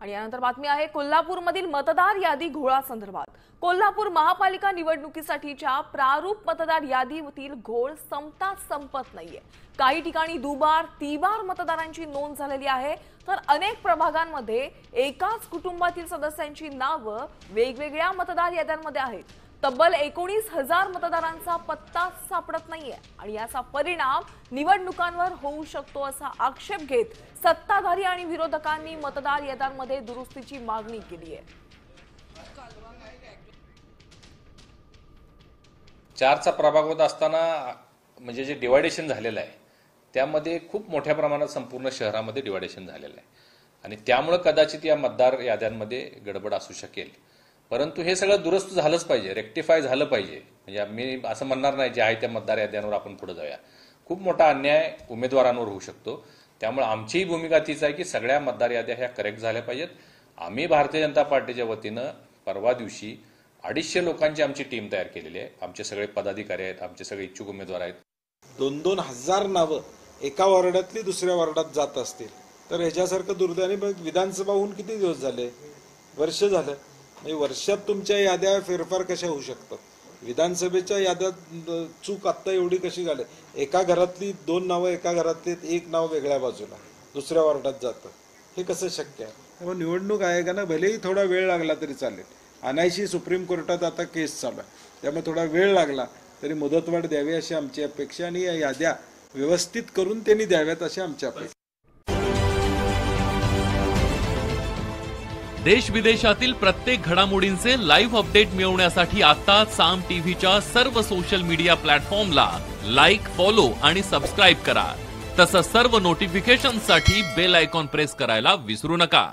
आणि यानंतर बातमी आहे कोल्हापूरमधील मतदार यादी घोळा संदर्भात। कोल्हापूर महापालिका निवडणुकीसाठीच्या प्रारूप मतदार यादीतील घोळ संपत नाहीये। काही ठिकाणी दुबार तिबार मतदारांची नोंद झालेली आहे, तर अनेक प्रभागांमध्ये एकाच कुटुंबातील सदस्यांची नावे वेगवेगळ्या मतदार याद्यांमध्ये आहेत। तब्बल 19,000 मतदारांचा पत्ता सापडत नाहीये आणि याचा परिणाम निवडणुकांवर होऊ शकतो असा आक्षेप घेत सत्ताधारी आणि विरोधकांनी मतदार याद्यांमध्ये दुरुस्तीची मागणी केली आहे। 4चा प्रभाग होत असताना म्हणजे जे डिवायडेशन झालेलं आहे त्यामध्ये खूप मोठ्या प्रमाणात संपूर्ण शहरामध्ये डिवायडेशन झालेलं आहे आणि त्यामुळे कदाचित या मतदार याद्यांमध्ये गडबड असू शकेल। परंतु हे सगळं दुरुस्त झालंच पाहिजे, रेक्टिफाय झालं पाहिजे। म्हणजे मी असं म्हणणार नाही जे आहे त्या मतदार याद्यांवर आपण पुढे जाऊया। खूप मोठा अन्याय उमेदवारांवर होऊ शकतो, त्यामुळे आमचीही भूमिका तीच आहे की सगळ्या मतदार याद्या ह्या करेक्ट झाल्या पाहिजेत। आम्ही भारतीय जनता पार्टीच्या वतीनं परवा दिवशी 250 लोकांची आमची टीम तयार केलेली आहे। आमचे सगळे पदाधिकारी आहेत, आमचे सगळे इच्छुक उमेदवार आहेत। 2-2 हजार नावं एका वॉर्डातली दुसऱ्या वॉर्डात जात असतील तर ह्याच्यासारखं दुर्दैवाने विधानसभा होऊन किती दिवस झाले? वर्ष झालं। म्हणजे वर्षात तुमच्या याद्या फेरफार कशा होऊ शकतात? विधानसभेच्या याद्यात चूक आत्ता एवढी कशी झाली? एका घरातली 2 नावं एका घरातली 1 नाव वेगळ्या बाजूला दुसऱ्या वॉर्डात जातं, हे कसं शक्य आहे? त्यामुळे निवडणूक आयोगानं भलेही थोडा वेळ लागला तरी चालेल, अनायशी सुप्रीम कोर्टात आता केस चालू आहे, त्यामुळे थोडा वेळ लागला तरी मुदतवाढ द्यावी अशी आमची अपेक्षा आणि या याद्या व्यवस्थित करून त्यांनी द्याव्यात अशी आमची अपेक्षा। देश विदेशातील प्रत्येक घडामोडींचे लाईव्ह अपडेट मिळवण्यासाठी आता साम टीव्हीच्या सर्व सोशल मीडिया प्लॅटफॉर्मला लाईक, फॉलो आणि सबस्क्राईब करा। तसंच सर्व नोटिफिकेशनसाठी बेल आयकॉन प्रेस करायला विसरू नका।